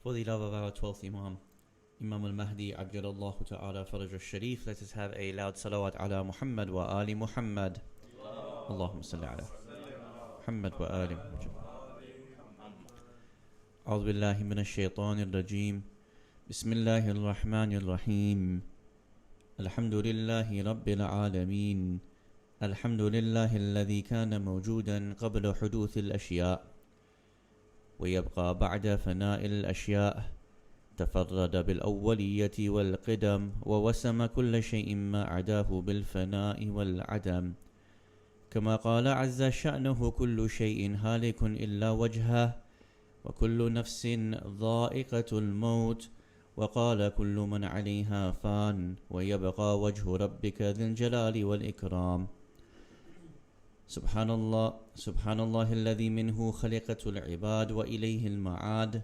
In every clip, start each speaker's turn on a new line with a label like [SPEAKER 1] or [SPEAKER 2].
[SPEAKER 1] For the love of our 12th Imam, Imam al-Mahdi, Ajjalallahu ta'ala Faraj al-Sharif, let us have a loud salawat ala Muhammad wa ali Muhammad. Allahumma salli ala Muhammad wa ali Muhammad. أعوذ بالله من الشيطان الرجيم. بسم الله الرحمن الرحيم. الحمد لله رب العالمين. الحمد لله الذي كان موجودا قبل حدوث الأشياء ويبقى بعد فناء الأشياء. تفرد بالأولية والقدم ووسم كل شيء ما عداه بالفناء والعدم. كما قال عز شأنه كل شيء هالك إلا وجهه وكل نفس ذائقة الموت. وقال كل من عليها فان ويبقى وجه ربك ذي الجلال والإكرام. سبحان الله الذي منه خلقت العباد وإليه المعاد.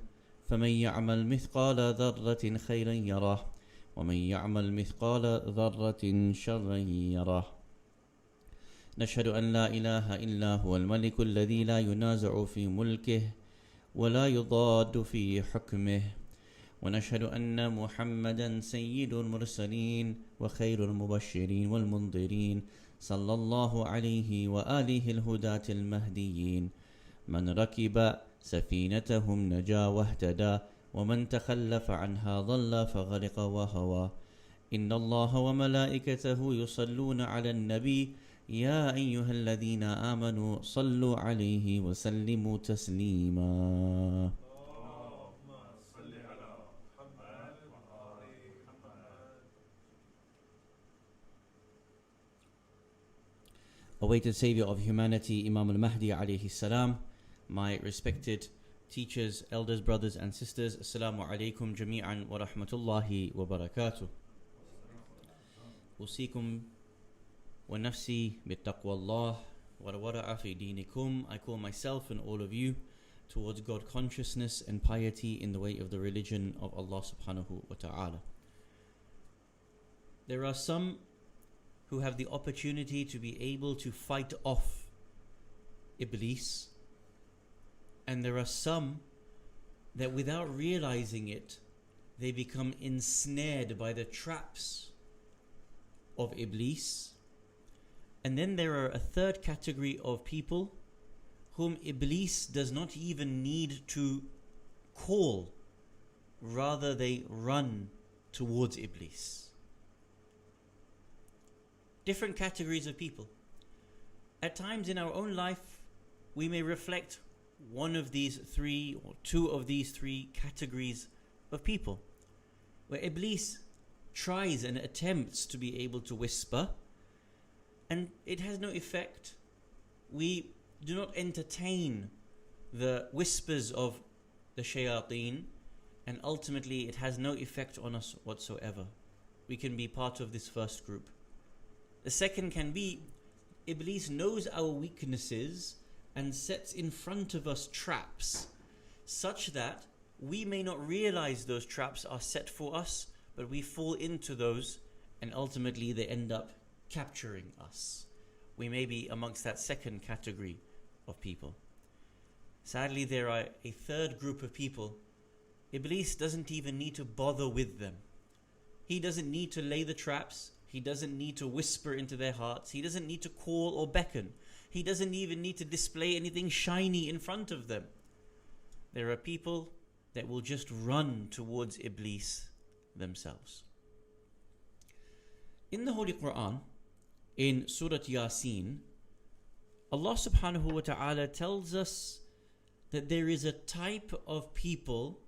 [SPEAKER 1] فمن يعمل مثقال ذرة خيرا يره ومن يعمل مثقال ذرة شرا يره. نشهد أن لا إله إلا هو الملك الذي لا ينازع في ملكه ولا يضاد في حكمه. ونشهد أن محمدا سيد المرسلين وخير المبشرين والمنذرين صلى الله عليه وآله الهداة المهديين. من ركب سفينتهم نجا واهتدى ومن تخلف عنها ضل فغرق وهوى. إن الله وملائكته يصلون على النبي يا أيها الذين آمنوا صلوا عليه وسلموا تسليما. Awaited Savior of humanity, Imam al-Mahdi alayhi salam, my respected teachers, elders, brothers and sisters, Assalamu alaikum jami'an wa rahmatullahi wa barakatuh. Usikum wa nafsi bittaqwa Allah wa wara'a fi dinikum. I call myself and all of you towards God consciousness and piety in the way of the religion of Allah subhanahu wa ta'ala. There are some who have the opportunity to be able to fight off Iblees, and there are some that without realizing it, they become ensnared by the traps of Iblees. And then there are a third category of people whom Iblees does not even need to call, rather they run towards Iblees. Different categories of people. At times in our own life, we may reflect one of these three or two of these three categories of people, where Iblees tries and attempts to be able to whisper, and it has no effect. We do not entertain the whispers of the shayateen, and ultimately it has no effect on us whatsoever. We can be part of this first group. The second can be, Iblees knows our weaknesses and sets in front of us traps, such that we may not realize those traps are set for us, but we fall into those and ultimately they end up capturing us. We may be amongst that second category of people. Sadly, there are a third group of people. Iblees doesn't even need to bother with them. He doesn't need to lay the traps. He doesn't need to whisper into their hearts. He doesn't need to call or beckon. He doesn't even need to display anything shiny in front of them. There are people that will just run towards Iblees themselves. In the Holy Quran, in Surah Yasin, Allah subhanahu wa ta'ala tells us that there is a type of people,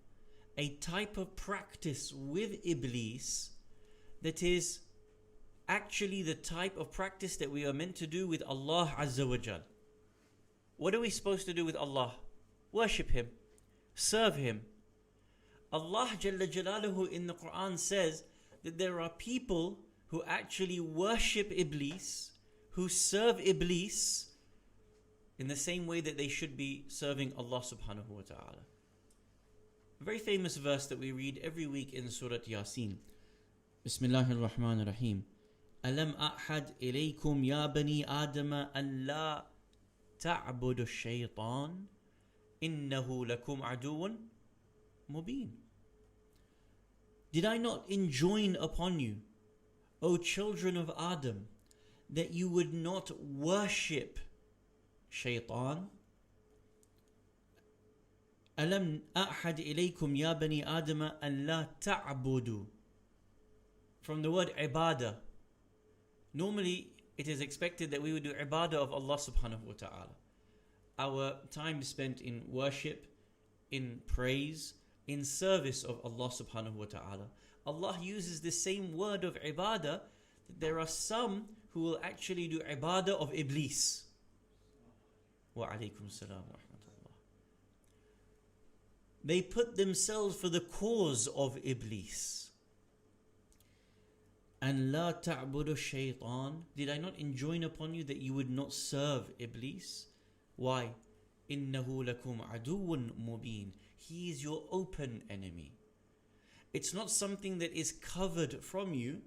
[SPEAKER 1] a type of practice with Iblees that is actually the type of practice that we are meant to do with Allah Azza wa Jal. What are we supposed to do with Allah? Worship Him, serve Him. Allah Jalla Jalaluhu in the Quran says that there are people who actually worship Iblees, who serve Iblees in the same way that they should be serving Allah subhanahu wa ta'ala. A very famous verse that we read every week in Surah Yasin. Bismillahir Rahmanir Rahim. ألم أعهد إليكم يا بني آدم أن لا تعبدوا الشيطان إنه لكم عدو mubin. Did I not enjoin upon you, O children of Adam, that you would not worship shaitan? أَلَمْ أَعْحَدْ إِلَيْكُمْ يَا بَنِي آدَمَ أَنْ لَا تَعْبُدُوا. From the word ibadah. Normally, it is expected that we would do ibadah of Allah subhanahu wa ta'ala. Our time spent in worship, in praise, in service of Allah subhanahu wa ta'ala. Allah uses the same word of ibadah. There are some who will actually do ibadah of Iblees. Wa alaykum salam wa rahmatullah. They put themselves for the cause of Iblees. And la ta'budu shaytan. Did I not enjoin upon you that you would not serve Iblees? Why? Innahu lakum aduwwun mubin. He is your open enemy. It's not something that is covered from you.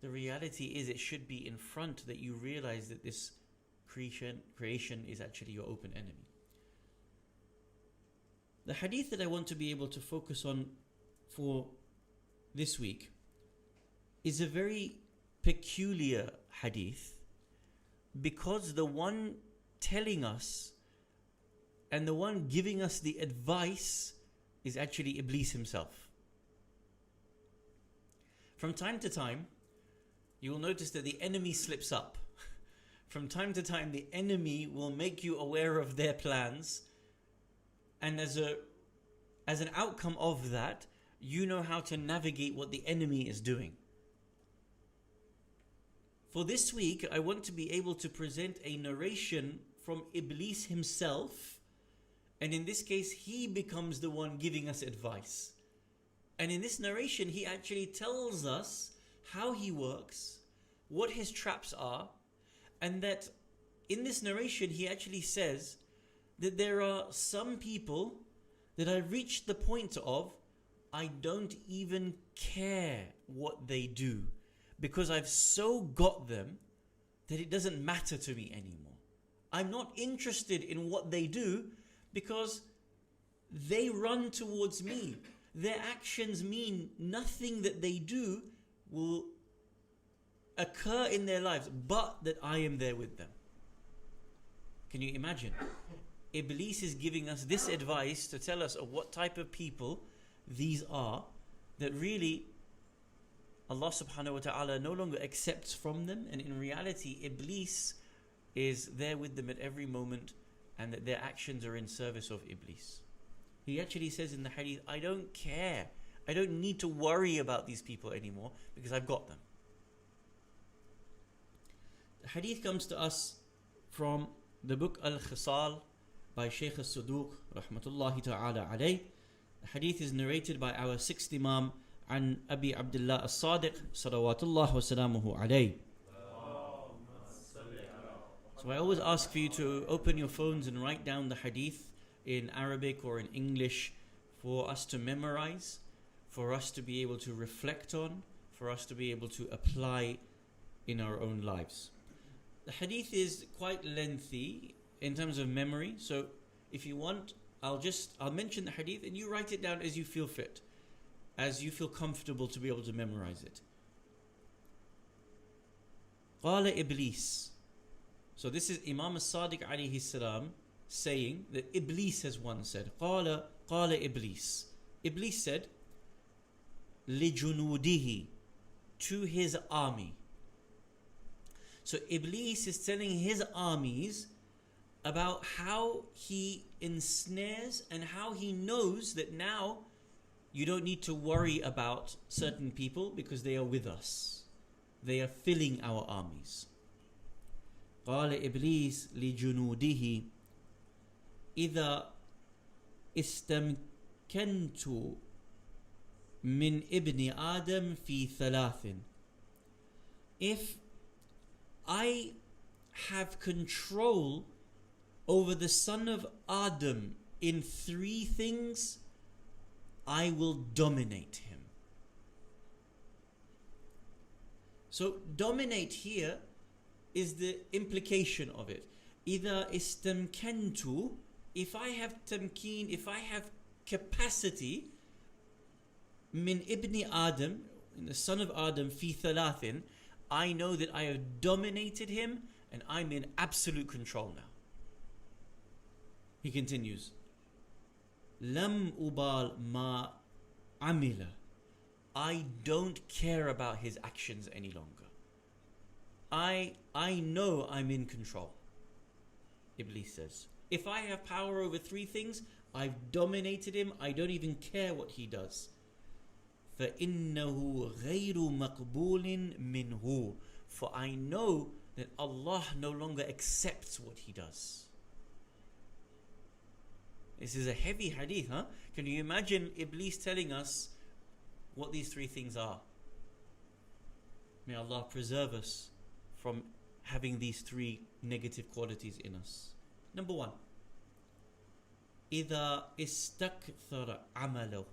[SPEAKER 1] The reality is it should be in front, that you realize that this creation is actually your open enemy. The hadith that I want to be able to focus on for this week is a very peculiar hadith, because the one telling us and the one giving us the advice is actually Iblees himself. From time to time, you will notice that the enemy slips up. From time to time, the enemy will make you aware of their plans, and as an outcome of that, you know how to navigate what the enemy is doing. For this week, I want to be able to present a narration from Iblees himself, and in this case, he becomes the one giving us advice. And in this narration, he actually tells us how he works, what his traps are, and that in this narration, he actually says that there are some people that I reached the point of, I don't even care what they do, because I've so got them that it doesn't matter to me anymore. I'm not interested in what they do, because they run towards me. Their actions mean nothing that they do will occur in their lives, but that I am there with them. Can you imagine? Iblees is giving us this advice to tell us of what type of people these are, that really Allah subhanahu wa ta'ala no longer accepts from them, and in reality Iblees is there with them at every moment, and that their actions are in service of Iblees. He actually says in the hadith, I don't care. I don't need to worry about these people anymore, because I've got them. The hadith comes to us from the book Al-Khisal by Shaykh As-Suduq rahmatullahi ta'ala alayh. The hadith is narrated by our sixth Imam an Abi Abdullah As-Sadiq salawatullah wa salamuhu alayh. So I always ask for you to open your phones and write down the hadith in Arabic or in English for us to memorize, for us to be able to reflect on, for us to be able to apply in our own lives. The hadith is quite lengthy in terms of memory, so if you want, I'll mention the hadith and you write it down as you feel fit, as you feel comfortable to be able to memorize it. قال Iblees. So this is Imam As-Sadiq alayhi salam saying that Iblees has once said, قال Iblees. Iblees said, لِجُنُودِهِ, to his army. So Iblees is telling his armies about how he ensnares and how he knows that now you don't need to worry about certain people because they are with us. They are filling our armies. قال إبليس لجنوده إذا استمكنت من ابن آدم في ثلاث. If I have control over the son of Adam in three things, I will dominate him. So dominate here is the implication of it. إذا استمكنت, if I have tamkeen, if I have capacity min ibni Adam, in the son of Adam, fi thalathin, I know that I have dominated him and I'm in absolute control now. He continues, Lam ubal ma amila. I don't care about his actions any longer. I know I'm in control. Iblis says, if I have power over three things, I've dominated him. I don't even care what he does. فَإِنَّهُ غَيْرُ مَقْبُولٍ مِّنْهُ. For I know that Allah no longer accepts what he does. This is a heavy hadith, huh? Can you imagine Iblis telling us what these three things are? May Allah preserve us from having these three negative qualities in us. Number one, إِذَا إِسْتَكْثَرَ عَمَلَهُ.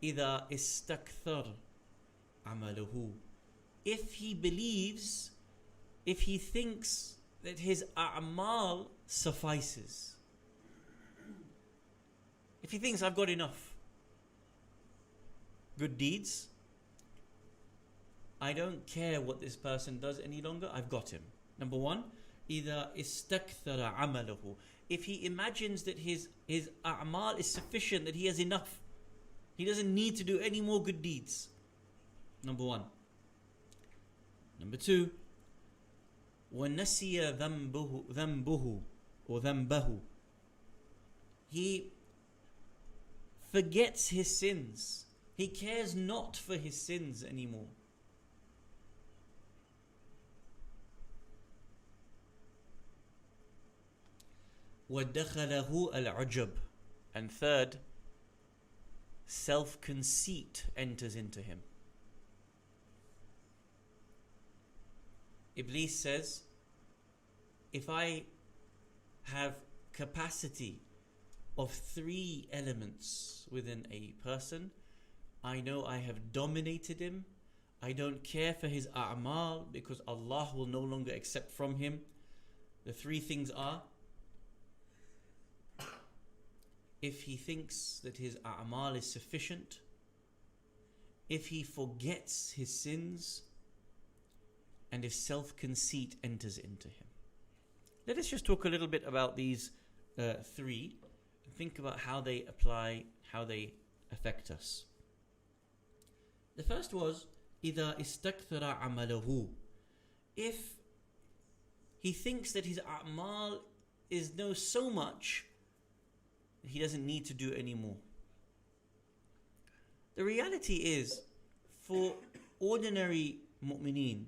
[SPEAKER 1] إِذَا إِسْتَكْثَرَ عَمَلَهُ. If he believes, if he thinks that his a'mal suffices, if he thinks I've got enough good deeds, I don't care what this person does any longer, I've got him. Number one, إِذَا إِسْتَكْثَرَ عَمَلَهُ. If he imagines that his a'mal is sufficient, that he has enough, he doesn't need to do any more good deeds. Number one. Number two, وَنَسِيَ ذَنْبُهُ or ذَنْبَهُ. He forgets his sins. He cares not for his sins anymore. وَدَخَلَهُ الْعُجَبُ. And third, self-conceit enters into him. Iblis says, if I have capacity of three elements within a person, I know I have dominated him. I don't care for his a'mal because Allah will no longer accept from him. The three things are, if he thinks that his a'mal is sufficient, if he forgets his sins, and if self-conceit enters into him. Let us just talk a little bit about these three and think about how they apply, how they affect us. The first was إِذَا إِسْتَكْثَرَ عَمَلَهُ. If he thinks that his a'mal is so much, he doesn't need to do any more. The reality is, for ordinary mu'mineen,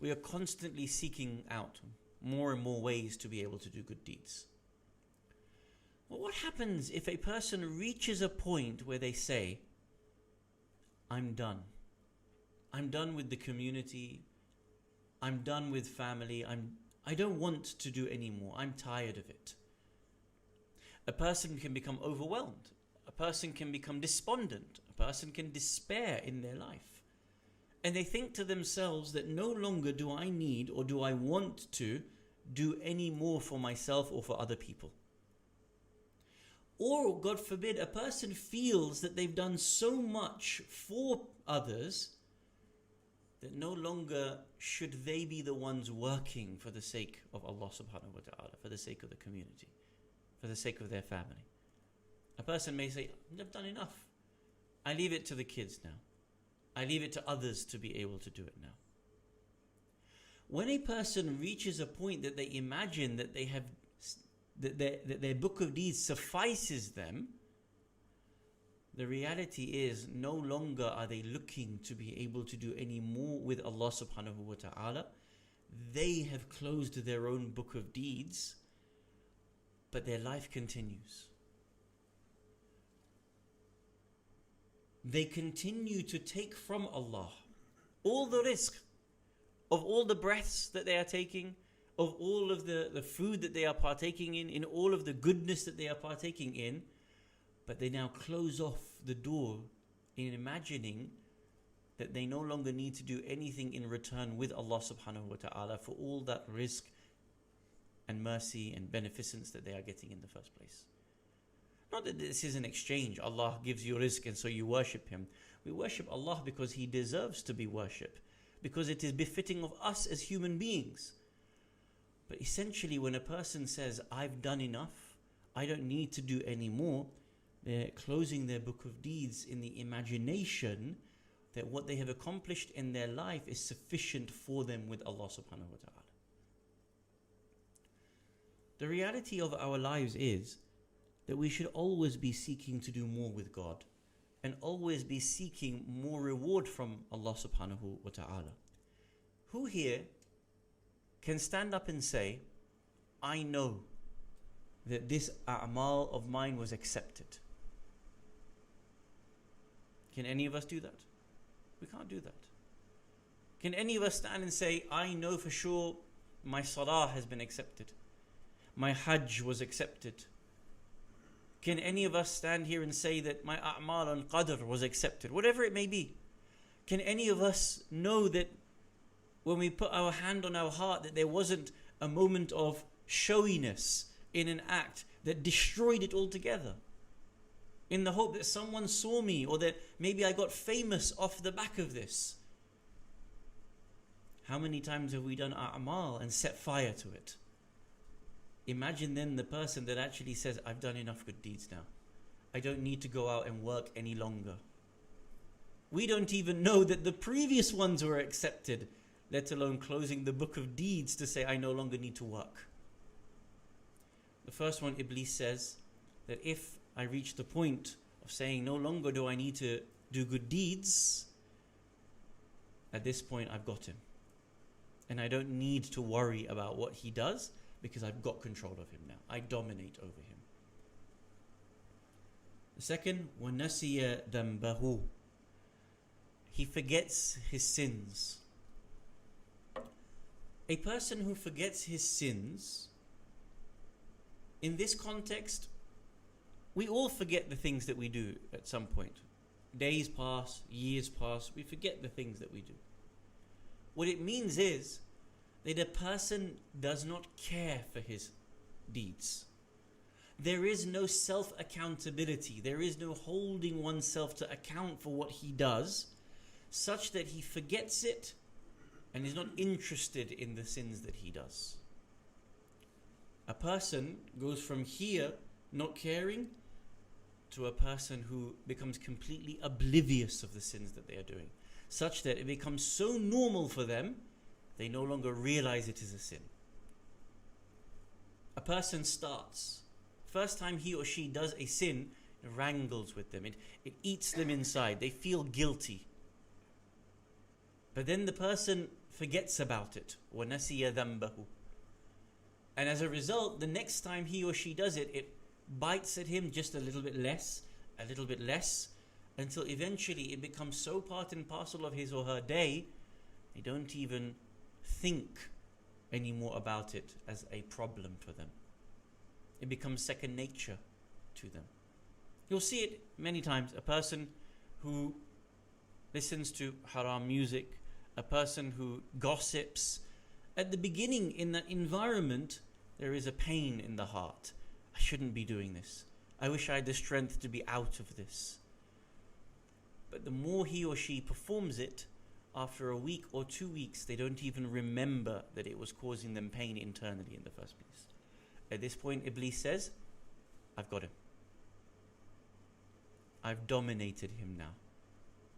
[SPEAKER 1] we are constantly seeking out more and more ways to be able to do good deeds. But what happens if a person reaches a point where they say, I'm done. I'm done with the community. I'm done with family. I don't want to do any more. I'm tired of it. A person can become overwhelmed. A person can become despondent. A person can despair in their life. And they think to themselves that no longer do I need or do I want to do any more for myself or for other people. Or, God forbid, a person feels that they've done so much for others that no longer should they be the ones working for the sake of Allah subhanahu wa ta'ala, for the sake of the community, for the sake of their family. A person may say, I've done enough. I leave it to the kids now. I leave it to others to be able to do it now. When a person reaches a point that they imagine that they have that their book of deeds suffices them, the reality is no longer are they looking to be able to do any more with Allah subhanahu wa ta'ala. They have closed their own book of deeds, but their life continues. They continue to take from Allah all the rizq of all the breaths that they are taking, of all of the food that they are partaking in all of the goodness that they are partaking in, but they now close off the door in imagining that they no longer need to do anything in return with Allah subhanahu wa ta'ala for all that rizq and mercy and beneficence that they are getting in the first place. Not that this is an exchange. Allah gives you rizq and so you worship Him. We worship Allah because He deserves to be worshipped, because it is befitting of us as human beings. But essentially, when a person says, I've done enough, I don't need to do any more, they're closing their book of deeds in the imagination that what they have accomplished in their life is sufficient for them with Allah subhanahu wa ta'ala. The reality of our lives is that we should always be seeking to do more with God and always be seeking more reward from Allah subhanahu wa ta'ala. Who here can stand up and say, I know that this a'mal of mine was accepted? Can any of us do that? We can't do that. Can any of us stand and say, I know for sure my salah has been accepted, my hajj was accepted? Can any of us stand here and say that my a'mal on qadr was accepted? Whatever it may be. Can any of us know that when we put our hand on our heart that there wasn't a moment of showiness in an act that destroyed it altogether? In the hope that someone saw me, or that maybe I got famous off the back of this. How many times have we done a'mal and set fire to it? Imagine then the person that actually says, I've done enough good deeds now. I don't need to go out and work any longer. We don't even know that the previous ones were accepted, let alone closing the book of deeds to say, I no longer need to work. The first one, Iblees says that if I reach the point of saying no longer do I need to do good deeds, at this point I've got him. And I don't need to worry about what he does because I've got control of him now. I dominate over him. The second, وَنَسِيَ ذَنْبَهُ. He forgets his sins. A person who forgets his sins, in this context, we all forget the things that we do at some point. Days pass, years pass, we forget the things that we do. What it means is that a person does not care for his deeds. There is no self-accountability. There is no holding oneself to account for what he does, such that he forgets it and is not interested in the sins that he does. A person goes from here, not caring, to a person who becomes completely oblivious of the sins that they are doing, such that it becomes so normal for them, they no longer realize it is a sin. A person starts, first time he or she does a sin, it wrangles with them, it eats them inside, they feel guilty. But then the person forgets about it, وَنَسِيَ ذَنْبَهُ. And as a result, the next time he or she does it, it bites at him just a little bit less, until eventually it becomes so part and parcel of his or her day, they don't even think anymore about it as a problem for them. It becomes second nature to them. You'll see it many times. A person who listens to haram music, a person who gossips, at the beginning in that environment, there is a pain in the heart. I shouldn't be doing this. I wish I had the strength to be out of this. But the more he or she performs it, after a week or 2 weeks, they don't even remember that it was causing them pain internally in the first place. At this point, Iblees says, I've got him. I've dominated him now.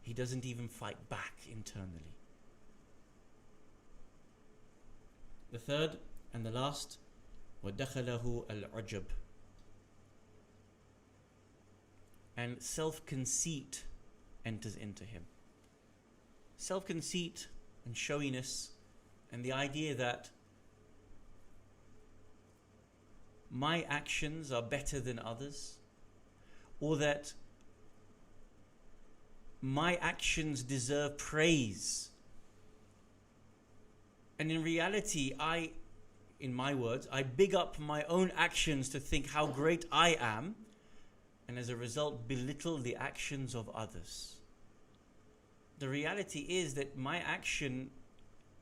[SPEAKER 1] He doesn't even fight back internally. The third and the last, وَدَخَلَهُ الْعُجَبُ. And self-conceit enters into him. Self-conceit and showiness, and the idea that my actions are better than others, or that my actions deserve praise. And in reality, in my words, I big up my own actions to think how great I am, and as a result belittle the actions of others. The reality is that my action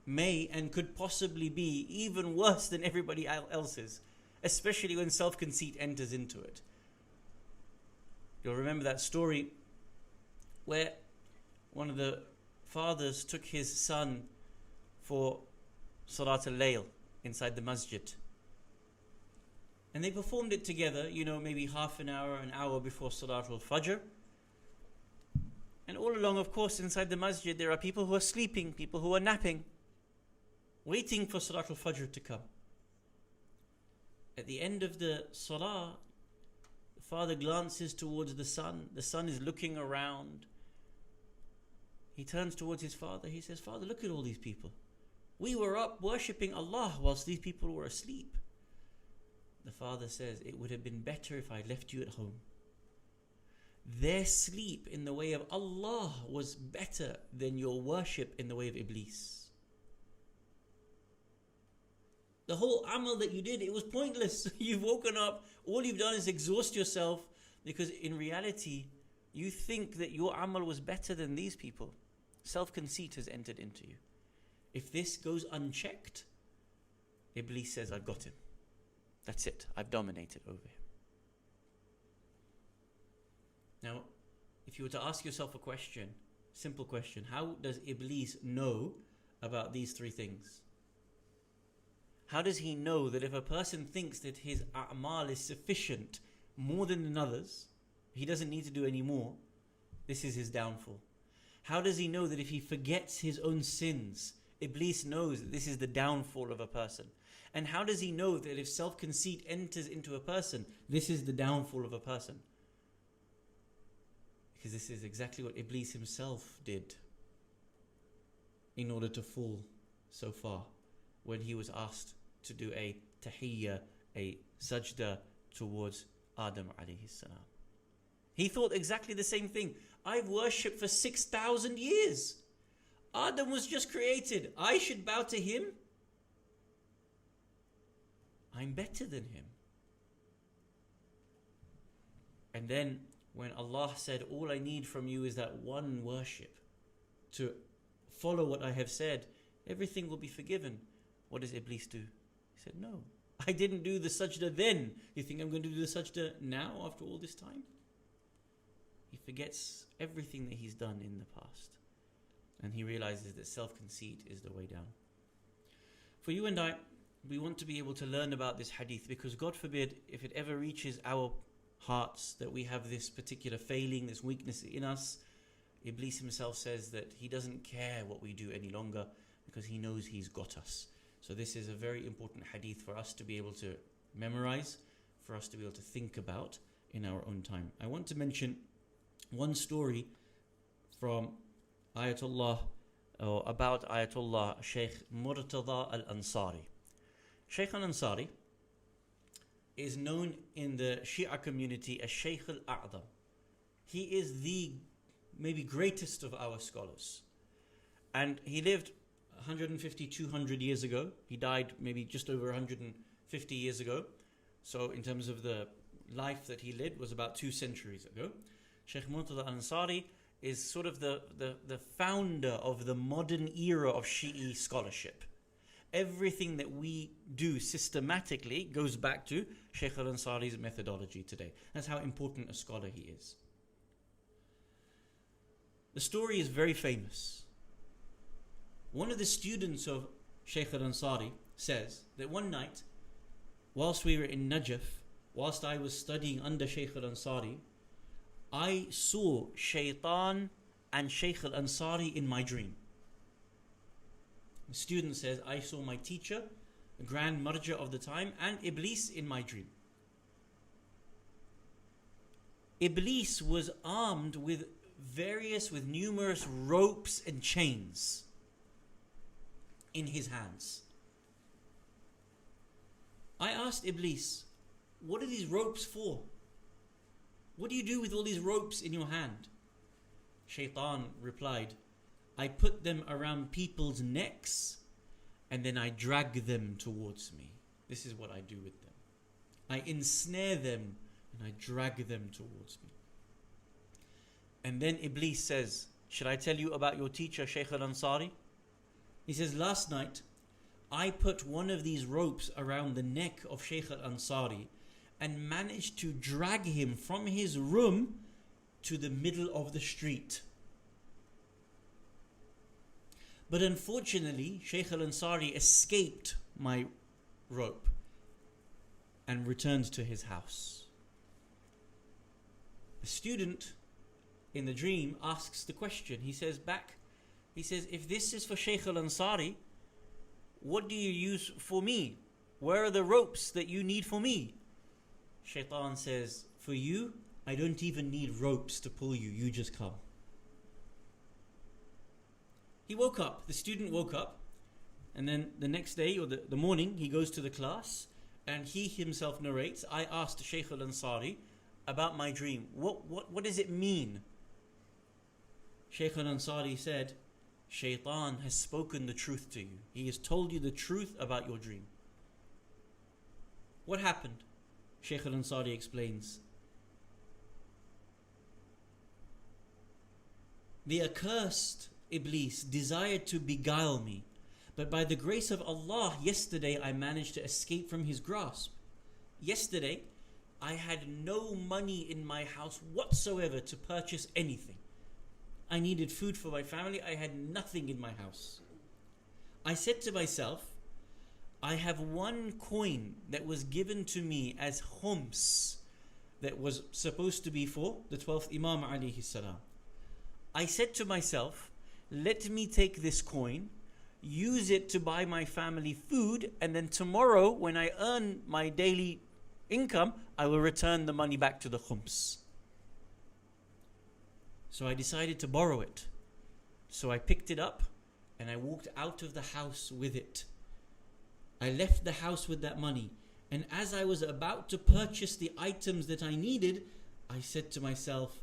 [SPEAKER 1] may and could possibly be even worse than everybody else's, especially when self-conceit enters into it. You'll remember that story where one of the fathers took his son for Salat al-Layl inside the masjid. And they performed it together, maybe half an hour before Salat al-Fajr. And all along, of course, inside the masjid, there are people who are sleeping, people who are napping, waiting for Salat al-Fajr to come. At the end of the Salah, the father glances towards the son. The son is looking around. He turns towards his father. He says, "Father, look at all these people. We were up worshipping Allah whilst these people were asleep." The father says, "It would have been better if I left you at home." Their sleep in the way of Allah was better than your worship in the way of Iblees. The whole amal that you did, it was pointless. You've woken up, all you've done is exhaust yourself, because in reality, you think that your amal was better than these people. Self-conceit has entered into you. If this goes unchecked, Iblis says, "I've got him. That's it. I've dominated over him." Now, if you were to ask yourself a question, simple question, how does Iblis know about these three things? How does he know that if a person thinks that his a'mal is sufficient more than another's, he doesn't need to do any more, this is his downfall? How does he know that if he forgets his own sins, Iblis knows that this is the downfall of a person? And how does he know that if self-conceit enters into a person, this is the downfall of a person? Because this is exactly what Iblis himself did in order to fall so far when he was asked to do a tahiyya, a sajda towards Adam alayhi salam. He thought exactly the same thing. I've worshipped for 6,000 years. Adam was just created. I should bow to him. I'm better than him. And then when Allah said, "All I need from you is that one worship, to follow what I have said, everything will be forgiven," what does Iblis do? He said, "No, I didn't do the sajda then. You think I'm going to do the sajda now after all this time?" He forgets everything that he's done in the past. And he realizes that self-conceit is the way down. For you and I, we want to be able to learn about this hadith, because God forbid, if it ever reaches our hearts that we have this particular failing, this weakness in us, Iblis himself says that he doesn't care what we do any longer, because he knows he's got us. So this is a very important hadith for us to be able to memorize, for us to be able to think about in our own time. I want to mention one story from Ayatollah, or about Ayatollah Sheikh Murtada al-Ansari. Sheikh al-Ansari is known in the Shia community as Sheikh al-A'zam. He is the maybe greatest of our scholars. And he lived 150, 200 years ago. He died maybe just over 150 years ago. So in terms of the life that he led, was about 2 centuries ago. Sheikh Murtada al-Ansari is sort of the founder of the modern era of Shi'i scholarship. Everything that we do systematically goes back to Sheikh al-Ansari's methodology today. That's how important a scholar he is. The story is very famous. One of the students of Sheikh al-Ansari says that one night, whilst we were in Najaf, whilst I was studying under Sheikh al-Ansari, I saw Shaitan and Sheikh al-Ansari in my dream. The student says, I saw my teacher, the grand marja of the time, and Iblis in my dream. Iblis was armed with numerous ropes and chains in his hands. I asked Iblis, what are these ropes for? What do you do with all these ropes in your hand? Shaitan replied, I put them around people's necks and then I drag them towards me. This is what I do with them. I ensnare them and I drag them towards me. And then Iblis says, should I tell you about your teacher, Sheikh al-Ansari? He says, last night, I put one of these ropes around the neck of Sheikh al-Ansari and managed to drag him from his room to the middle of the street. But unfortunately, Shaykh al-Ansari escaped my rope and returned to his house. The student in the dream asks the question. He says, if this is for Shaykh al-Ansari, what do you use for me? Where are the ropes that you need for me? Shaitan says, for you, I don't even need ropes to pull you. You just come. He woke up. The student woke up. And then the next day or the morning, he goes to the class. And he himself narrates, I asked Shaykh al-Ansari about my dream. What does it mean? Shaykh al-Ansari said, Shaitan has spoken the truth to you. He has told you the truth about your dream. What happened? Shaykh al-Ansari explains. The accursed Iblees desired to beguile me, but by the grace of Allah, yesterday I managed to escape from his grasp. Yesterday, I had no money in my house whatsoever to purchase anything. I needed food for my family. I had nothing in my house. I said to myself, I have one coin that was given to me as khums that was supposed to be for the 12th Imam alayhi salam. I said to myself, let me take this coin, use it to buy my family food, and then tomorrow when I earn my daily income, I will return the money back to the khums. So I decided to borrow it. So I picked it up and I walked out of the house with it. I left the house with that money. And as I was about to purchase the items that I needed, I said to myself,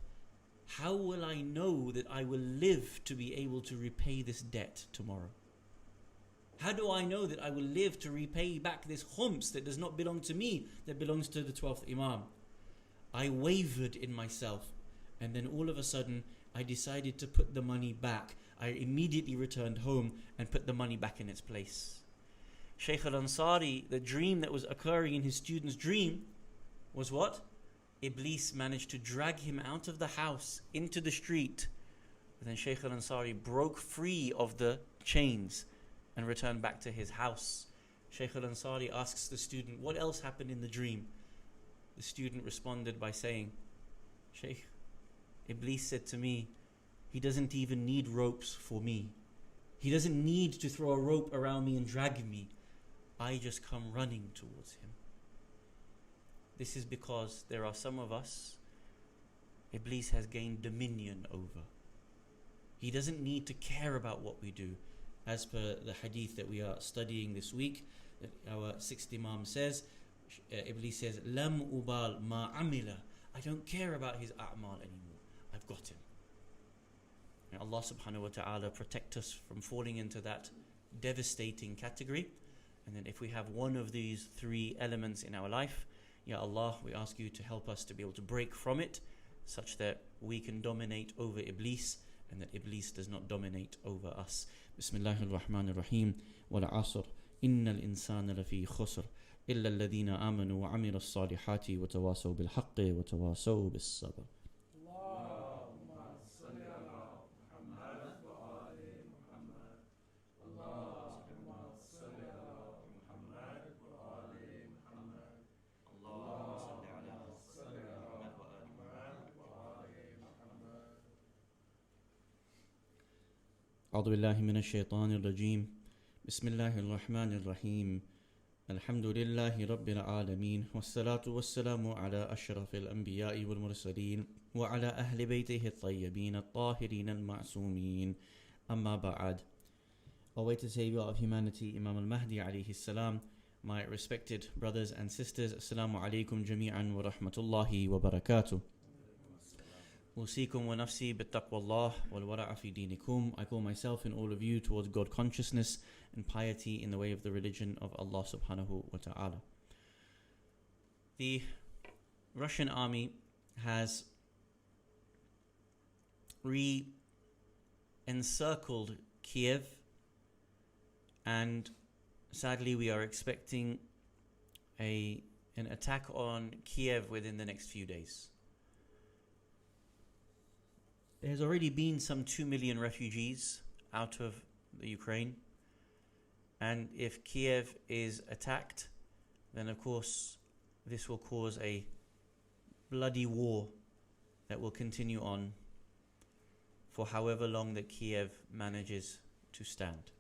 [SPEAKER 1] how will I know that I will live to be able to repay this debt tomorrow? How do I know that I will live to repay back this khums that does not belong to me, that belongs to the 12th Imam? I wavered in myself. And then all of a sudden, I decided to put the money back. I immediately returned home and put the money back in its place. Shaykh al-Ansari, the dream that was occurring in his student's dream was what? Iblees managed to drag him out of the house into the street. And then Shaykh al-Ansari broke free of the chains and returned back to his house. Shaykh al-Ansari asks the student, what else happened in the dream? The student responded by saying, Shaykh, Iblees said to me, he doesn't even need ropes for me. He doesn't need to throw a rope around me and drag me. I just come running towards him. This is because there are some of us, Iblees has gained dominion over. He doesn't need to care about what we do. As per the hadith that we are studying this week, our sixth Imam says, Iblees says, Lam ubal ma amila. I don't care about his a'mal anymore. I've got him. And Allah subhanahu wa ta'ala protect us from falling into that devastating category. And then if we have one of these three elements in our life, Ya Allah, we ask you to help us to be able to break from it, such that we can dominate over Iblees, and that Iblees does not dominate over us. Bismillahir Rahmanir Rahim. Wal asr. Innal insana lafi khusr. Illa alladhina amanu wa amilu as-salihati wa tawasaw bil haqqi wa tawasaw bis sabr. أعوذ بالله من الشيطان الرجيم بسم الله الرحمن الرحيم الحمد لله رب العالمين والصلاة والسلام على أشرف الأنبياء والمرسلين وعلى أهل بيته الطيبين الطاهرين المعصومين أما بعد. Awaited Savior of humanity, Imam al-Mahdi alayhi salam, my respected brothers and sisters, Assalamu alaikum jami'an wa rahmatullahi wa barakatuh. أوصيكم ونفسي بالتقوى الله والورع في دينكم. I call myself and all of you towards God consciousness and piety in the way of the religion of Allah subhanahu wa ta'ala. The Russian army has re-encircled Kiev, and sadly we are expecting an attack on Kiev within the next few days. There's already been some 2 million refugees out of the Ukraine. And if Kiev is attacked, then of course this will cause a bloody war that will continue on for however long that Kiev manages to stand.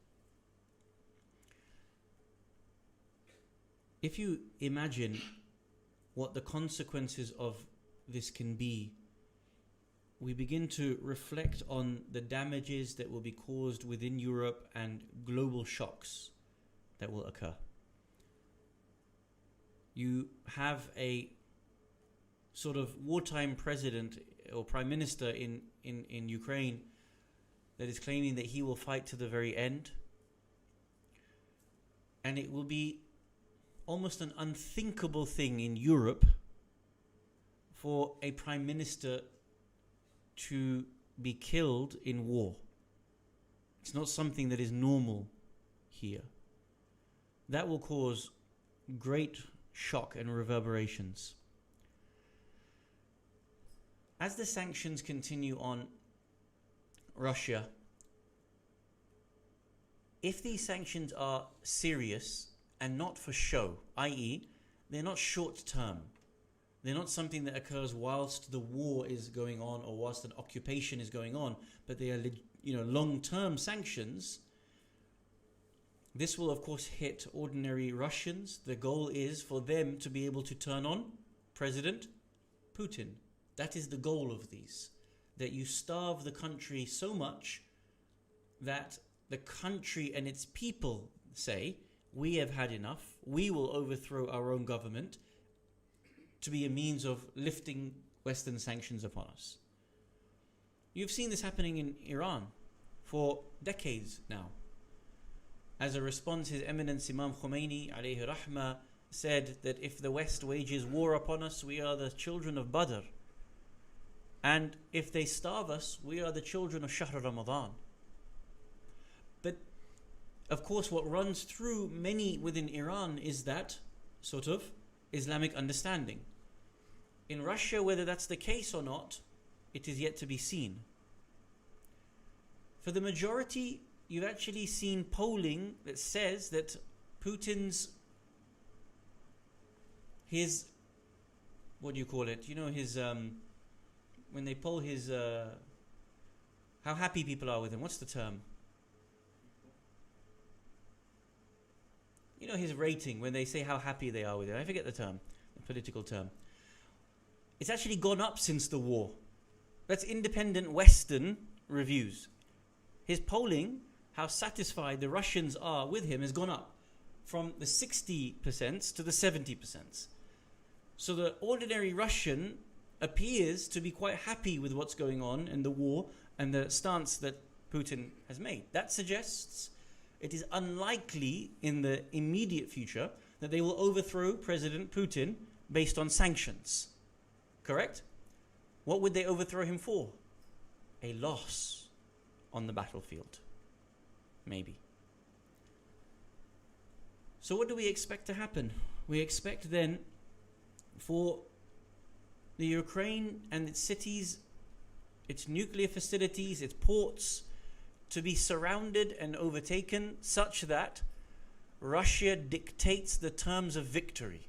[SPEAKER 1] If you imagine what the consequences of this can be, we begin to reflect on the damages that will be caused within Europe and global shocks that will occur. You have a sort of wartime president or prime minister in Ukraine that is claiming that he will fight to the very end. And it will be almost an unthinkable thing in Europe for a prime minister to be killed in war. It's not something that is normal here. That will cause great shock and reverberations. As the sanctions continue on Russia, if these sanctions are serious and not for show, i.e., they're not short term, they're not something that occurs whilst the war is going on or whilst an occupation is going on, but they are long-term sanctions, this will of course hit ordinary Russians. The goal is for them to be able to turn on President Putin. That is the goal of these, that you starve the country so much that the country and its people say, we have had enough, we will overthrow our own government to be a means of lifting Western sanctions upon us. You've seen this happening in Iran for decades now. As a response, His Eminence Imam Khomeini alayhi rahmah said that if the West wages war upon us, we are the children of Badr. And if they starve us, we are the children of Shahr Ramadan. But of course what runs through many within Iran is that sort of Islamic understanding. In Russia, whether that's the case or not, it is yet to be seen. For the majority, you've actually seen polling that says that Putin's, what do you call it? You know, when they poll his, how happy people are with him, what's the term? You know, his rating, when they say how happy they are with him. I forget the term, the political term. It's actually gone up since the war. That's independent Western reviews. His polling, how satisfied the Russians are with him, has gone up from the 60% to the 70%. So the ordinary Russian appears to be quite happy with what's going on in the war and the stance that Putin has made. That suggests it is unlikely in the immediate future that they will overthrow President Putin based on sanctions. Correct? What would they overthrow him for? A loss on the battlefield. Maybe. So what do we expect to happen? We expect then for the Ukraine and its cities, its nuclear facilities, its ports, to be surrounded and overtaken such that Russia dictates the terms of victory.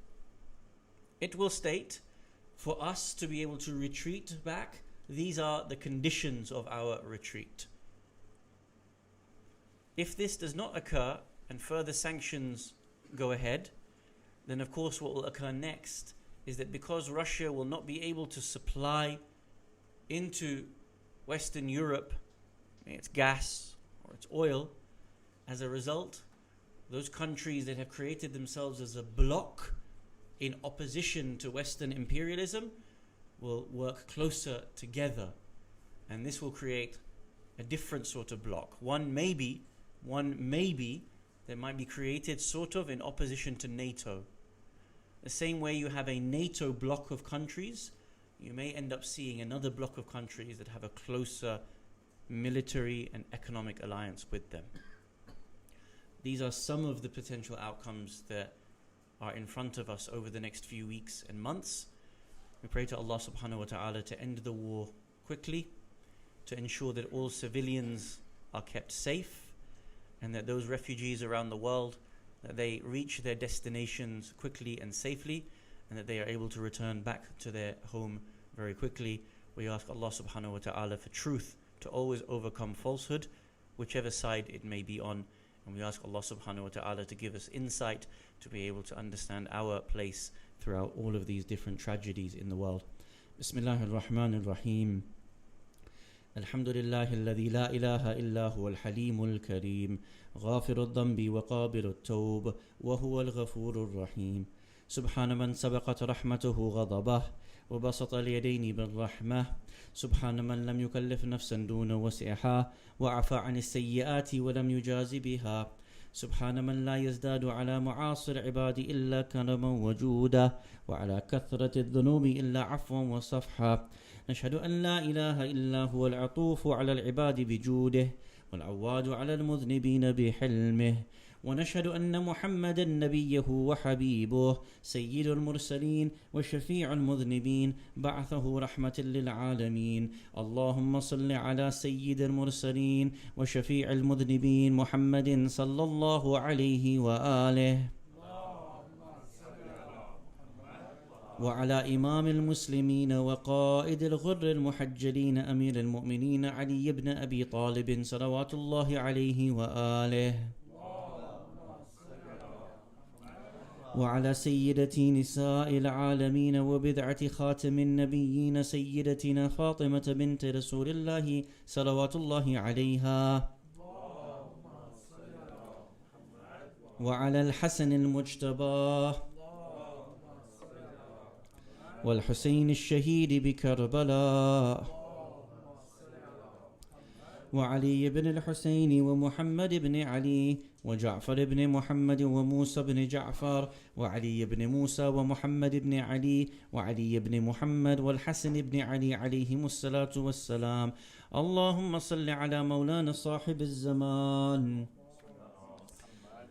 [SPEAKER 1] It will state, for us to be able to retreat back, these are the conditions of our retreat. If this does not occur and further sanctions go ahead, then of course what will occur next is that because Russia will not be able to supply into Western Europe its gas or its oil, as a result, those countries that have created themselves as a bloc in opposition to Western imperialism will work closer together, and this will create a different sort of bloc. One maybe that might be created sort of in opposition to NATO. The same way you have a NATO bloc of countries, you may end up seeing another bloc of countries that have a closer military and economic alliance with them. These are some of the potential outcomes that are in front of us over the next few weeks and months. We pray to Allah subhanahu wa ta'ala to end the war quickly to ensure that all civilians are kept safe, and that those refugees around the world, that they reach their destinations quickly and safely, and that they are able to return back to their home very quickly. We ask Allah subhanahu wa ta'ala for truth to always overcome falsehood, whichever side it may be on. And we ask Allah subhanahu wa ta'ala to give us insight to be able to understand our place throughout all of these different tragedies in the world. Bismillahir Rahmanir Rahim. الحمد لله الذي لا إله إلا هو الحليم الكريم غافر الذنب وقابل التوب وهو الغفور الرحيم. سبحان من سبقت رحمته غضبه وبسط اليدين بالرحمة. سبحان من لم يكلف نفسا دون وسعها وعفى عن السيئات ولم يجاز بها. سبحان من لا يزداد على معاصي العباد إلا كرما وجودا وعلى كثرة الذنوب إلا عفوا وصفحا. نشهد أن لا إله إلا هو العطوف على العباد بجوده والعواد على المذنبين بحلمه. ونشهد أن محمدا نبيه وحبيبه سيد المرسلين وشفيع المذنبين بعثه رحمة للعالمين. اللهم صل على سيد المرسلين وشفيع المذنبين محمد صلى الله عليه وآله وعلى إمام المسلمين وقائد الغر المحجلين أمير المؤمنين علي بن أبي طالب صلوات الله عليه وآله وعلى سيدتي نساء العالمين وبذعة خاتم النبيين سيدتنا فاطمة بنت رسول الله صلوات الله عليها وعلى الحسن المجتبى والحسين الشهيد بكربلاء وعلي بن الحسين ومحمد بن علي وجعفر بن محمد وموسى بن جعفر وعلي بن موسى ومحمد بن علي وعلي بن محمد والحسن بن علي عليهم الصلاة والسلام. اللهم صل على مولانا صاحب الزمان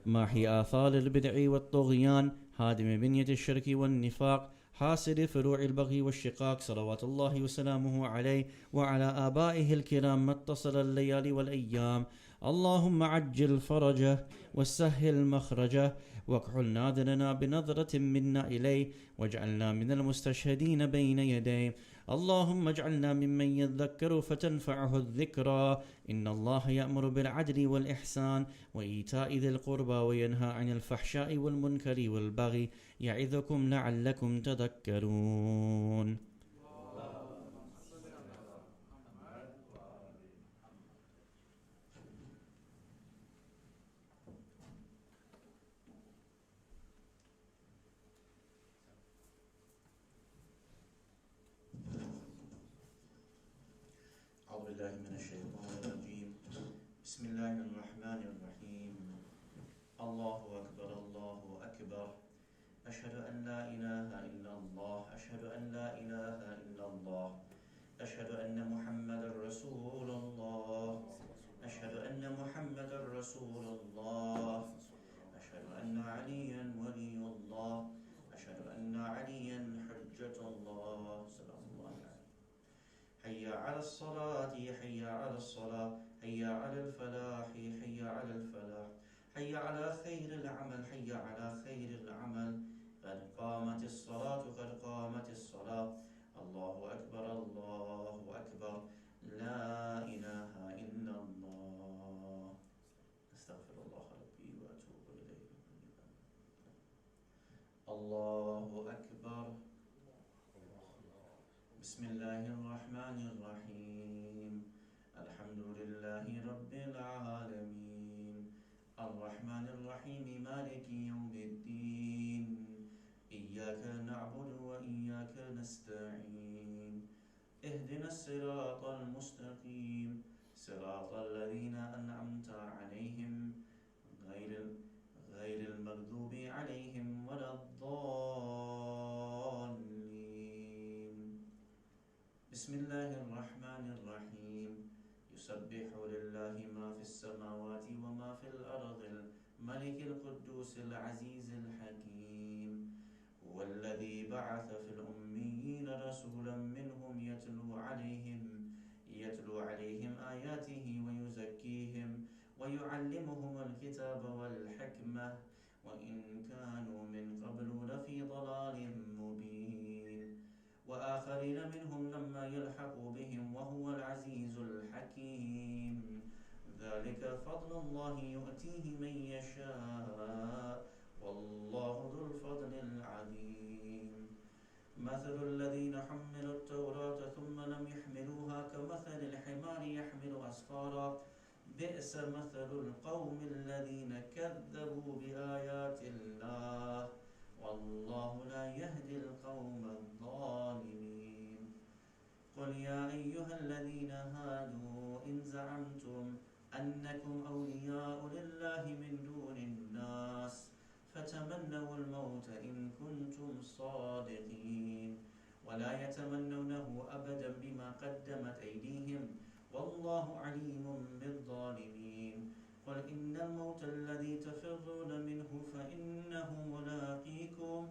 [SPEAKER 1] ماحي آثار البدع والطغيان هادم بنية الشرك والنفاق حاصر فروع البغي والشقاق صلوات الله وسلامه عليه وعلى آبائه الكرام ما اتصل الليالي والأيام. اللهم عجل فرجه وسهل مخرجه واكحل ناظرنا بنظرة منا إليه واجعلنا من المستشهدين بين يديه. اللهم اجعلنا ممن يذكر فتنفعه الذكرى. إن الله يأمر بالعدل والإحسان وإيتاء ذي القربى وينهى عن الفحشاء والمنكر والبغي يعظكم لعلكم تذكرون. أعوذ بالله من الشيطان الرجيم. بسم الله الرحمن الرحيم. الله أكبر الله أكبر. أشهد أن لا إله إلا الله. أشهد أن لا إله إلا الله. أشهد أن محمد رسول الله. أشهد أن محمد رسول الله. أشهد أن عليا ولي الله. أشهد أن عليا حجة الله. سلام الله عليه. حي على الصلاة حي على الصلاة حي على الفلاح حي على الفلاح حي على خير العمل حي على خير العمل. قد قامت الصلاة قد قامت الصلاة. الله أكبر الله أكبر. لا إله إلا الله. أستغفر الله ربي وأتوب إليه. الله أكبر. بسم الله الرحمن الرحيم. الحمد لله رب العالمين الرحمن الرحيم مالك يوم الدين. إياك نعبد وإياك نستعين. اهدنا الصراط المستقيم صراط الذين أنعمت عليهم غير المغضوب عليهم ولا الضالين. بسم الله الرحمن الرحيم. يسبح لله ما في السماوات وما في الأرض الملك القدوس العزيز الحكيم. هو الذي بعث في الأميين رسولا منهم يتلو
[SPEAKER 2] عليهم آياته ويزكيهم ويعلمهم الكتاب والحكمة وإن كانوا من قبل لفي ضلال مبين وآخرين منهم لما يلحقوا بهم وهو العزيز الحكيم ذلك فضل الله يؤتيه من يشاء والله ذو الفضل العظيم مثل الذين حملوا التوراة ثم لم يحملوها كمثل الحمار يحمل أسفارا بئس مثل القوم الذين كذبوا بآيات الله والله لا يهدي القوم الظالمين قل يا أيها الذين هادوا إن زعمتم أنكم أولياء لله من دون الناس فتمنوا الموت إن كنتم صادقين ولا يتمنونه أبدا بما قدمت أيديهم والله عليم بالظالمين قل إن الموت الذي تفرون منه فإنه ملاقيكم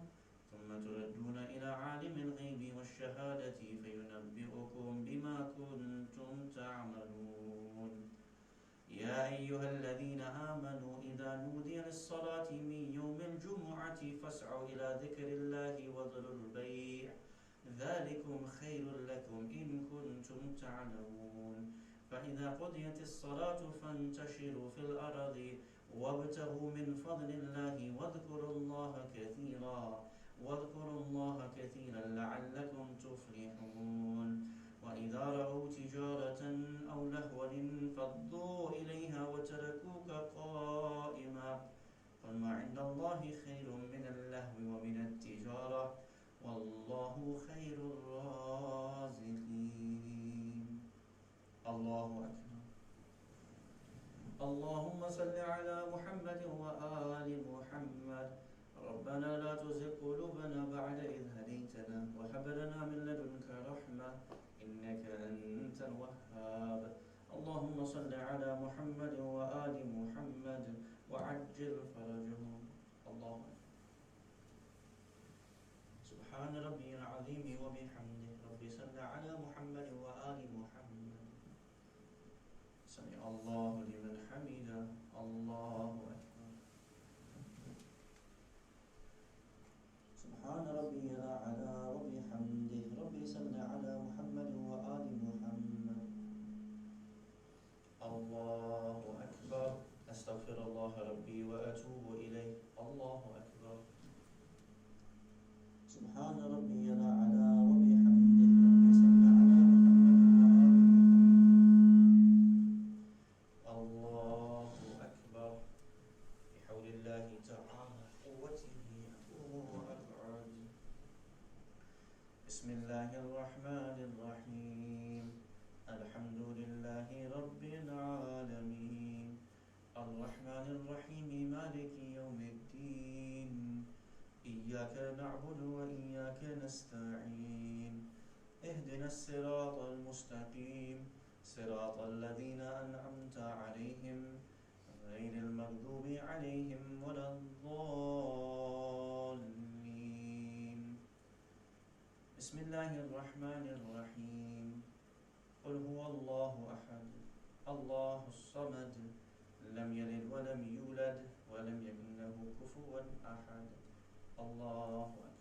[SPEAKER 2] ثم تردون إلى عالم الغيب والشهادة فينبئكم بما كنتم تعملون يا أيها الذين آمنوا إذا نودي للصلاة من يوم الجمعة فاسعوا إلى ذكر الله وذروا البيع ذلكم خير لكم إن كنتم تعلمون فإذا قضيت الصلاة فانتشروا في الأرض وابتغوا من فضل الله واذكروا الله كثيرا لعلكم تفلحون وإذا رأوا تجارة أو لهوا انفضوا إليها وتركوك قائما قل ما عند الله خير من اللهو ومن التجارة والله خير الرازقين الله أكبر اللهم صل على محمد وآل محمد ربنا لا تزغ قلوبنا بعد إذ هديتنا وهب لنا من لدنك رحمة إنك أنت الوهاب اللهم صل على محمد وآل محمد وعجل فرجهم الله سبحان ربي العظيم وبحمده ربي صل على محمد وآل محمد سمع الله لمن حمده الله أكبر سبحان ربي الأعلى وبحمده ربي صل على محمد وآل محمد الله أكبر أستغفر الله ربي وأتوب إليه الله أكبر سبحان ربي الأعلى وبحمده ربي صل على محمد وآل محمد الله أكبر بحول الله تعالى قوته وأبعاد بسم الله الرحمن الرحيم الحمد لله رب العالمين الرحمن الرحيم مالك يوم الدين إياك نعبد وإياك نستعين اهدنا الصراط المستقيم صراط الذين أنعمت عليهم غير المغضوب عليهم ولا الضالين بسم الله الرحمن الرحيم قل هو الله أحد الله الصمد لم يلد ولم يولد ولم يكن له كفوا أحد الله أكبر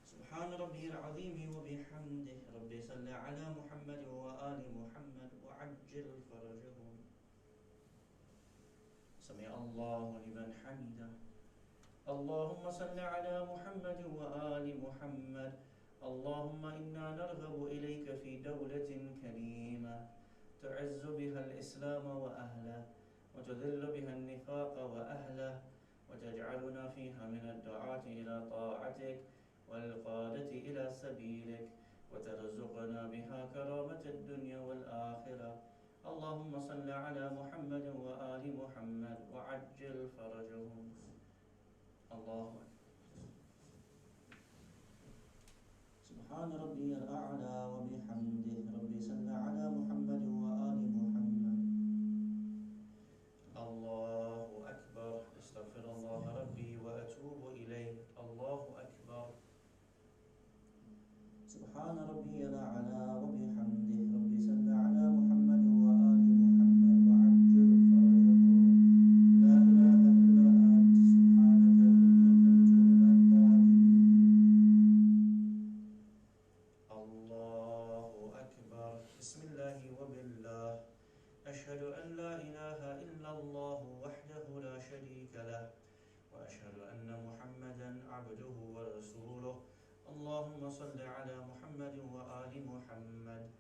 [SPEAKER 2] سبحان ربي العظيم وبحمده ربي صل على محمد وآل محمد وعجل فرجهم سمع الله لمن حمده اللهم صل على محمد وآل محمد اللهم إنا نرغب إليك في دولة كريمة تعز بها الإسلام وأهله وتذل بها النفاق وأهله وتجعلنا فيها من الدعاة إلى طاعتك والقادة إلى سبيلك وترزقنا بها كرامة الدنيا والآخرة اللهم صل على محمد وآل محمد وعجل فرجهم الله أكبر سبحان ربي الأعلى وبحمده ربي صل على محمد وآل محمد الله أكبر استغفر الله ربي وأتوب إليه الله أكبر سبحان ربي الأعلى وبحمده اللهم صل على محمد وآل محمد.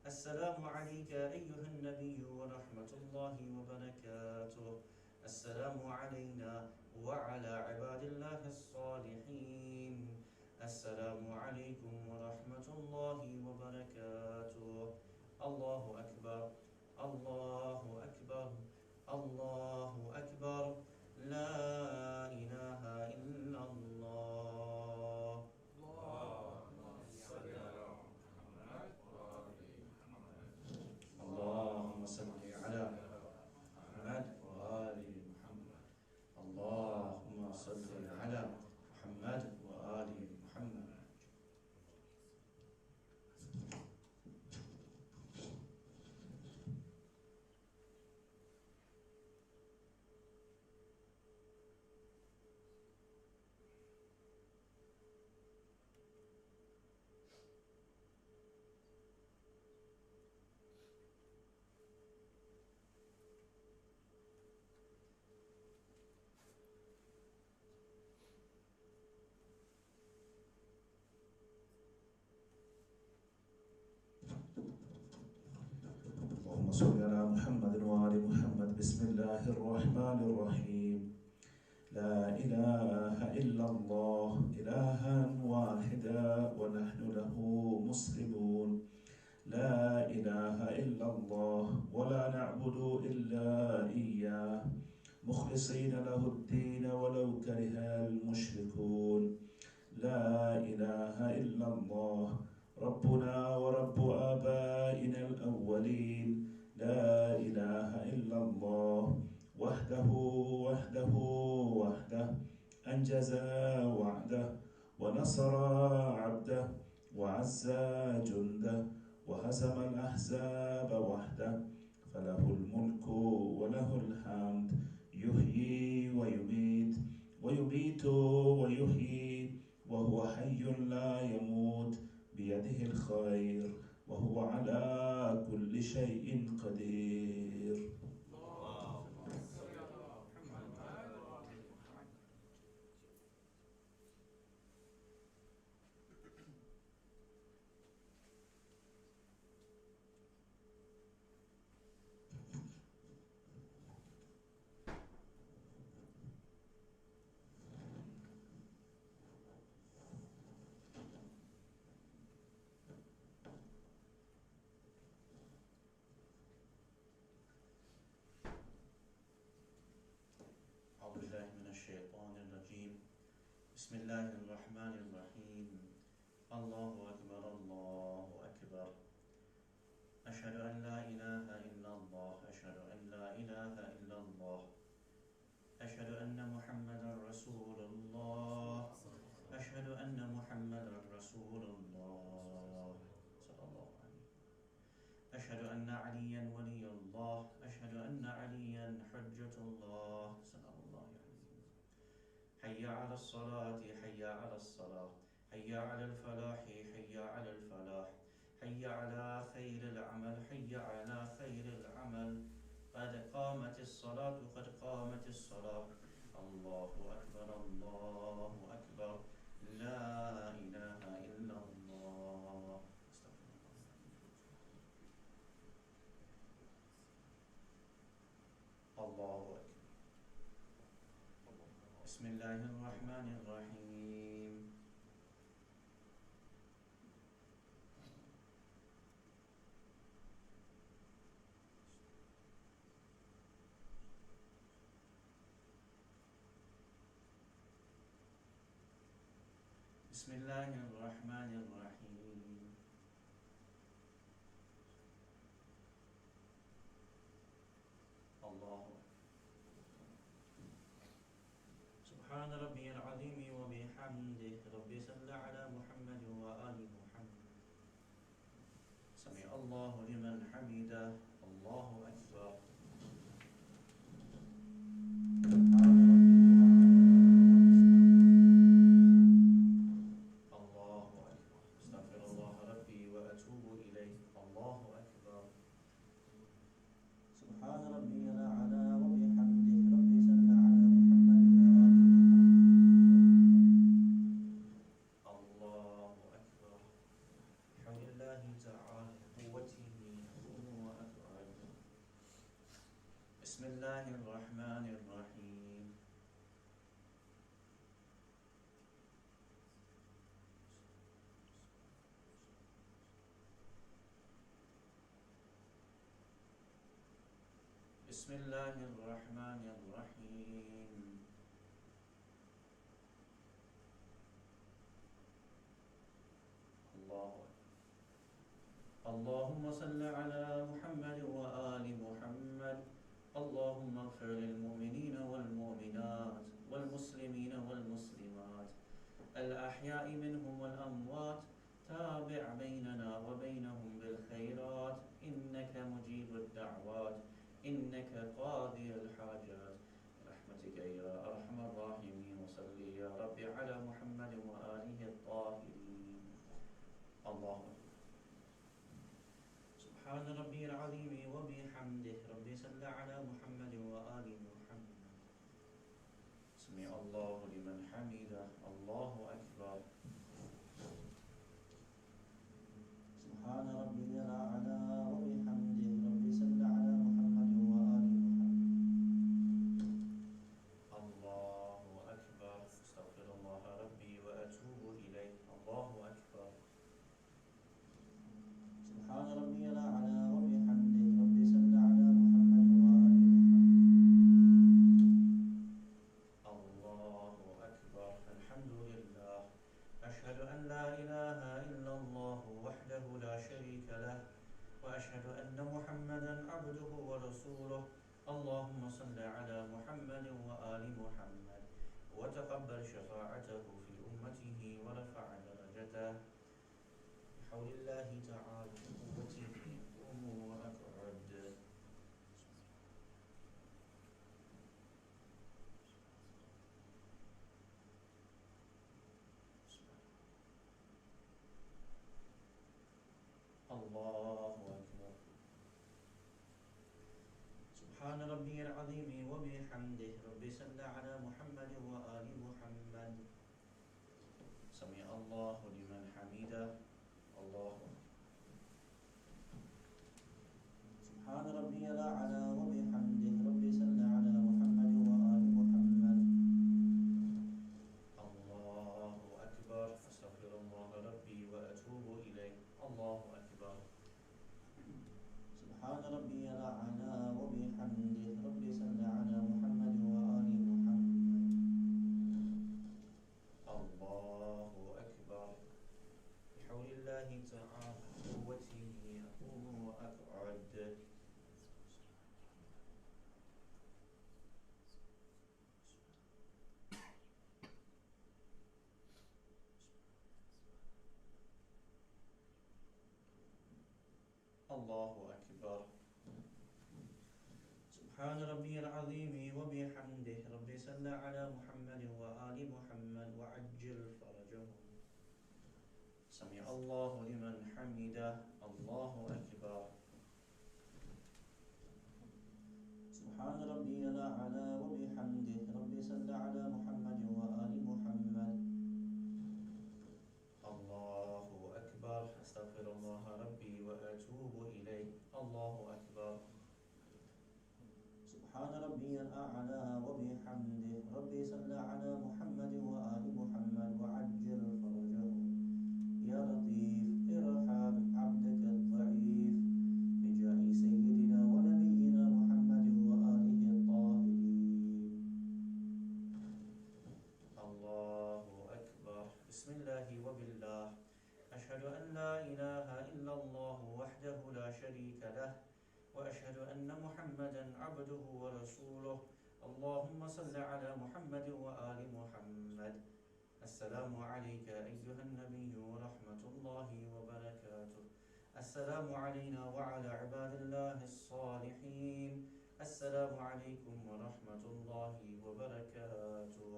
[SPEAKER 2] السلام عليك أيها النبي ورحمة الله وبركاته. السلام علينا وعلى عباد الله الصالحين. السلام عليكم ورحمة الله وبركاته. الله أكبر، الله أكبر، الله أكبر، لا إله إلا الله. اللهم صل على محمد وآل محمد. اللهم صل على محمد وآل محمد.
[SPEAKER 3] اللهم صل على محمد وآل محمد. بسم الله الرحمن الرحيم. لا إله إلا الله إلها واحدا ونحن له مسلمون. لا إله إلا الله ولا نعبد إلا إياه مخلصين له الدين ولو كره المشركون. لا إله إلا الله ربنا ورب آبائنا الأولين. لا إله إلا الله وحده وحده وحده أنجز وعده ونصر عبده وعز جنده وهزم الأحزاب وحده. فله الملك وله الحمد يحيي ويميت ويميت ويحيي وهو حي لا يموت بيده الخير وهو على كل شيء قدير.
[SPEAKER 2] أعوذ بالله من الشيطان الرجيم. بسم الله الرحمن الرحيم. الله أكبر، الله أكبر. أشهد أن لا إله إلا الله، أشهد أن لا إله إلا الله، أشهد أن محمدا رسول الله، أشهد أن محمدا رسول الله صلى الله عليه وسلم. أشهد أن عليا ولي الله، أشهد أن عليا حجة الله صلى الله عليه وسلم. حي على الصلاة، حي على الصلاة، حي على الفلاح، حي على الفلاح، حي على خير العمل، حي على خير العمل. قد قامت الصلاة، قد قامت الصلاة. الله أكبر، الله أكبر، لا إله إلا الله. استغفر الله. الله أكبر. بسم الله الرحمن الرحيم. بسم الله الرحمن الرحيم. الله سبحان ربي العظيم وبحمده. ربي صل على محمد وآل محمد. سمع الله لمن حمده. الله أكبر. الله الله الرحمن الرحيم. بسم الله الرحمن الرحيم. الله اللهم صل على محمد وآل محمد. اللهم اغفر للمؤمنين والمؤمنات والمسلمين والمسلمات الأحياء منهم والأموات. تابع بيننا وبينهم بالخيرات إنك مجيب الدعوات إنك قاضي الحاجات برحمتك يا أرحم الراحمين. وصل يا رب على محمد وآله الطاهرين. الله سبحان ربي العظيم وبحمده. ربي صل على محمد وآل محمد. سمع الله لمن حمده. الله أكبر. سبحان ربي الأعلى وبحمده. ربي صل على محمد وآل محمد. الله أكبر. أستغفر الله ربي وأتوب إليه. الله أكبر. سبحان ربي الأعلى وبحمده. ربي صل على محمد وآل محمد. الله أكبر. الحمد لله. أشهد أن لا إله إلا الله وحده لا شريك له وأشهد أن محمدا عبده ورسوله. اللهم صل على محمد وآل محمد وتقبل شفاعته في أمته ورفع درجته بحول الله تعالى وقوته. قوموا وأقعد. الله أكبر. سبحان ربي العظيم وبحمده. ربي صل على محمد وآل محمد. سمع الله لمن حمده. الله سبحان ربي الأعلى وبحمده. ربي صل على محمد وآل محمد. الله أكبر. أستغفر الله ربي وأتوب إليه. الله أكبر. سبحان ربي الأعلى وبحمده. ربي صل على محمد وآل محمد. الله أكبر. بحول الله تعالى قوته أقوم وأقعد. الله أكبر. سبحان ربي العظيم وبحمده. ربي صل على محمد وآل محمد وعجل فرجهم. سمع الله لمن حمده. الله أكبر. سبحان ربي الأعلى وبحمده. ربي صل على محمد وآل محمد. الله أكبر. أستغفر الله ربي وأتوب إليه. الله أكبر. سبحان ربي الأعلى وبحمده. ربي صل على محمد وآل محمد وعجل فرجهم. يا لطيف ارحم عبدك الضعيف بجاه سيدنا ونبينا محمد وآله الطاهرين. الله أكبر. بسم الله وبالله. أشهد أن لا إله إلا الله وحده لا شريك له وأشهد أن محمدا عبده ورسوله. اللهم صل على محمد وآل محمد. السلام عليك أيها النبي ورحمة الله وبركاته. السلام علينا وعلى عباد الله الصالحين. السلام عليكم ورحمة الله وبركاته.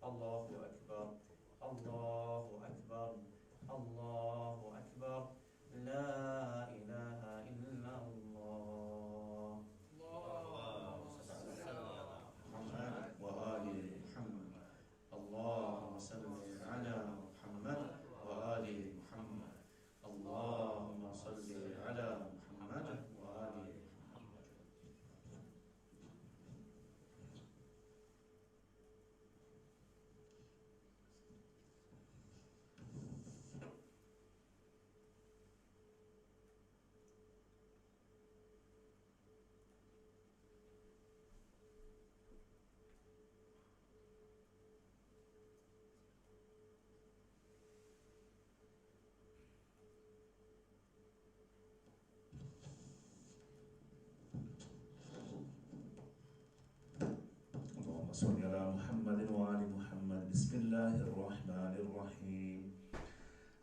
[SPEAKER 2] الله أكبر. الله أكبر. الله أكبر. لا إله إلا الله. اللهم صل على محمد وآل محمد. اللهم صل على محمد وآل محمد. اللهم صل على محمد وآل محمد.
[SPEAKER 3] صل على محمد وآل محمد. بسم الله الرحمن الرحيم.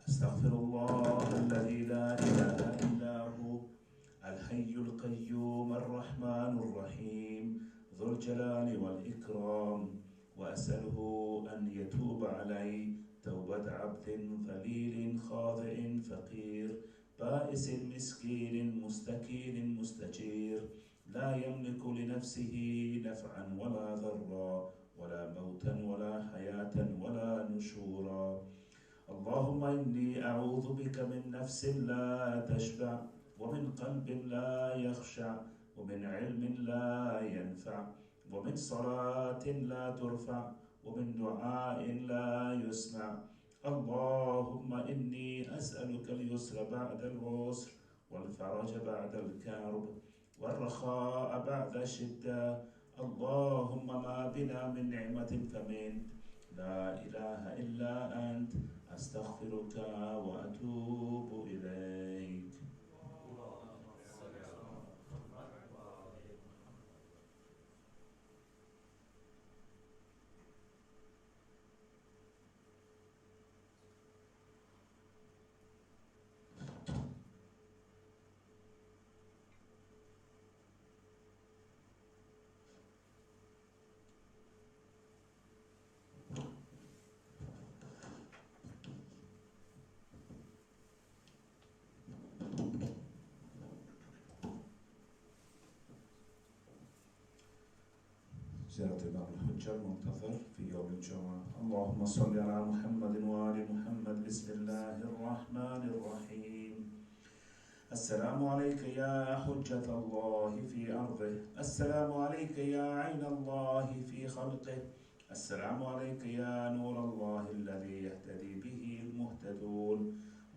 [SPEAKER 3] أستغفر الله الذي لا إله إلا هو الحي القيوم الرحمن الرحيم ذو الجلال والإكرام، وأسأله أن يتوب علي توبة عبد ذليل خاضع فقير بائس مسكين مستكين مستجير، لا يملك لنفسه نفعا ولا ضرا ولا موتا ولا حياة ولا نشورا. اللهم إني أعوذ بك من نفس لا تشبع، ومن قلب لا يخشع، ومن علم لا ينفع، ومن صلاة لا ترفع، ومن دعاء لا يسمع. اللهم إني أسألك اليسر بعد العسر، والفرج بعد الكرب، والرخاء بعد الشدة. اللهم ما بنا من نعمة فمن لا إله إلا أنت، أستغفرك وأتوب إليك. زيارة الإمام الحجة المنتظر في يوم الجمعة. اللهم صل على محمد وآل محمد. بسم الله الرحمن الرحيم. السلام عليك يا حجة الله في أرضه، السلام عليك يا عين الله في خلقه، السلام عليك يا نور الله الذي يهتدي به المهتدون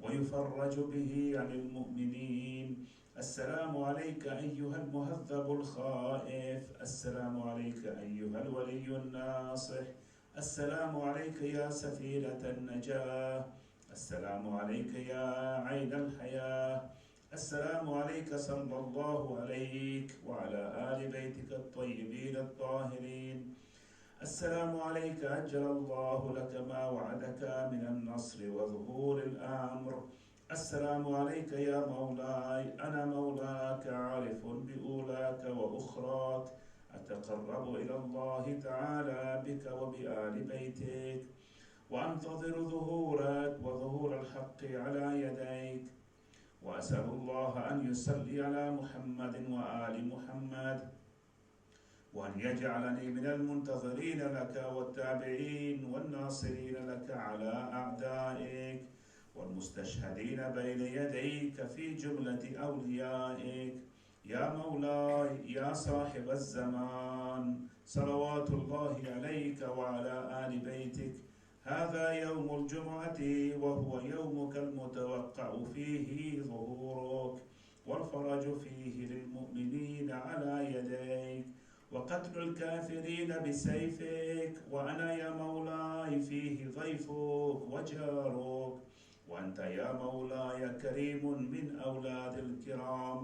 [SPEAKER 3] ويفرج به عن المؤمنين. السلام عليك أيها المهذب الخائف، السلام عليك أيها الولي الناصح، السلام عليك يا سفينة النجاة، السلام عليك يا عين الحياة، السلام عليك صلى الله عليك وعلى آل بيتك الطيبين الطاهرين. السلام عليك أجل الله لك ما وعدك من النصر وظهور الأمر. السلام عليك يا مولاي، أنا مولاك عارف بأولاك وأخراك، أتقرب إلى الله تعالى بك وبآل بيتك، وأنتظر ظهورك وظهور الحق على يديك، وأسأل الله أن يصلي على محمد وآل محمد، وأن يجعلني من المنتظرين لك والتابعين والناصرين لك على أعدائك، والمستشهدين بين يديك في جملة أوليائك. يا مولاي يا صاحب الزمان، صلوات الله عليك وعلى آل بيتك. هذا يوم الجمعة وهو يومك المتوقع فيه ظهورك، والفرج فيه للمؤمنين على يديك، وقتل الكافرين بسيفك. وأنا يا مولاي فيه ضيفك وجارك، وأنت يا مولاي كريم من أولاد الكرام،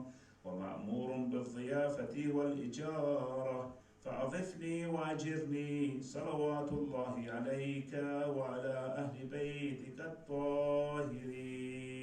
[SPEAKER 3] ومأمور بالضيافة والإجارة، فأضفني وأجرني صلوات الله عليك وعلى أهل بيتك الطاهرين.